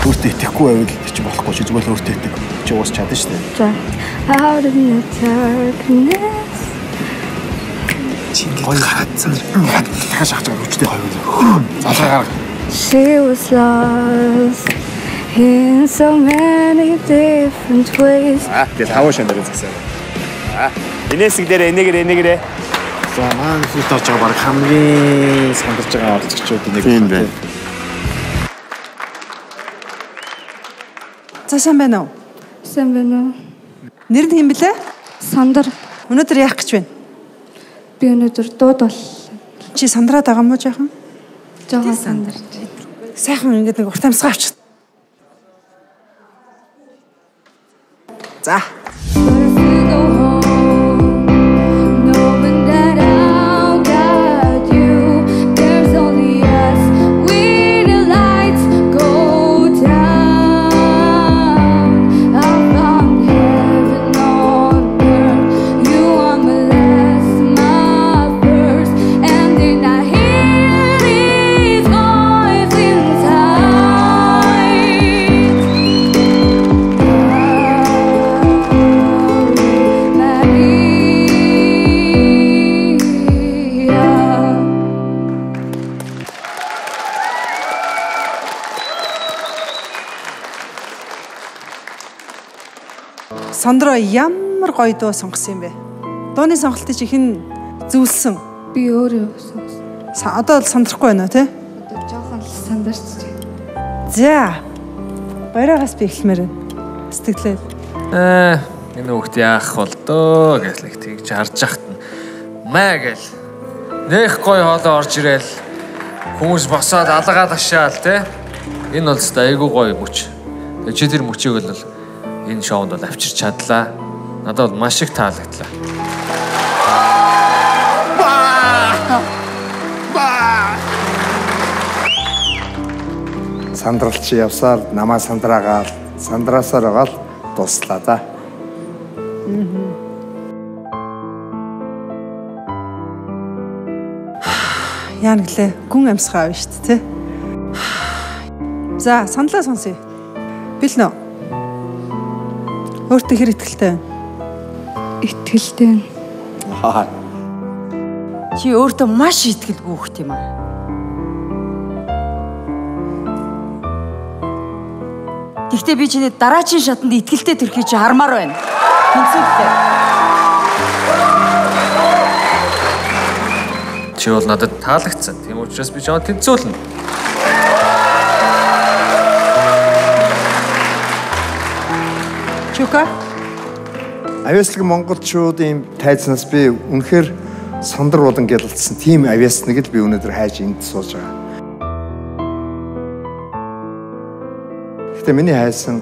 өөртөө итгэхгүй байвал чи болохгүй чи зүгээр л өөртөө итэг. Чи уус чадна шүү дээ. За. Out in the darkness. Чиний хатсан. Хаш хаж байгаа үчтэй хоёр. Залгаа гарга. She was lost in so many different ways. Тэгэл таван шанаар згсаа. Энэсэг дээр энэгэрээ. За маань сүлд орж байгаа баг хамгийн сандарч байгаа оролцогчдын нэг байна. За сайн байна уу? Сайн байна уу? Нэр нь хэн блэ? Сандар. Өнөөдөр яах гэж байна? Би өнөөдөр дууд бол. Чи сандраад байгаа мó жоохон? Жоохон сандарч. Сайхан ингэдэг нэг урт амьсгаа авчих. За. Сандра ямар гоё дуу сонгосон юм бэ? Дууны сонголтыг чи хэн зөвлөсөн? Би өөрөө сонсон. Одоо л сандрахгүй байна уу те? Одоо жоохон л сандарч байна. За. Баяраагаас би эхлэмээр байна. Сэтгэлээ. Энэ хүүхд яах бол дөө гэж л тэгж харж яхад нь маа гэл. Нэх гоё хоолой орж ирэл. Хүмүүс босоод алгаад ашаал те. Энэ бол өстой айгүй гоё мөч. Тэгээ чи тэр мөчийг бол энэ шоунд бол авчирч чадлаа. Надад бол маш их таалагдлаа. Сандралч явсаар намаа сандраагаал, сандраасаар байгаа л дуслаа да. Яа нэглээ гүн амьсгаа авна шүү дээ те. За сандлаа сонсъё. Бил нөө. Өөртөө хэр итгэлтэй байна? Итгэлтэй. Чи өөртөө маш итгэлгүй хөхт юм аа. Гэхдээ би чиний дараачийн шатанд итгэлтэй төрхий чи хармаар байна. Тэнцвэртэй. Чи бол надад таалагдсан. Тийм учраас би чамд тэнцүүлнэ. Чука. Авиаслаг монголчуудын тайзнаас би үнэхээр сандар болон гялалцсан тийм авиасныг л би өнөөдөр хайж энд сууж байгаа. Гэтэ миний хайсан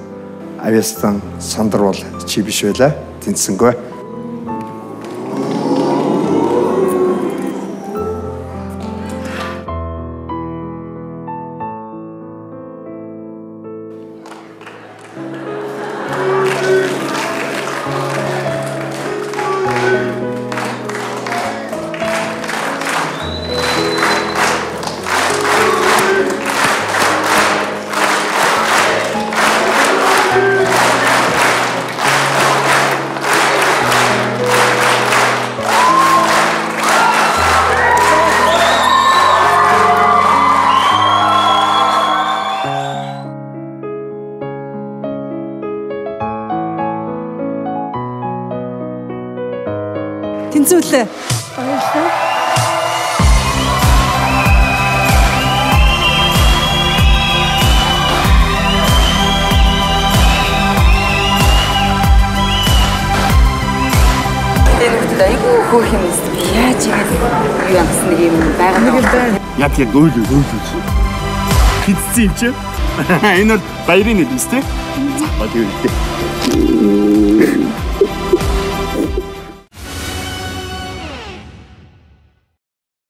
авиастан сандар бол чи биш байлаа. Тэнцсэнгүй. Тэнцвүүлээ. Баярлалаа. Тэрэгт айгүй хөөх юм эсвэл яаж игээд юу ямсан нэг юм байгаа юм. Яг яг өөлөө. Хитцсэн юм чи. Энэ бол баярын нэг юм тест. За, баяр.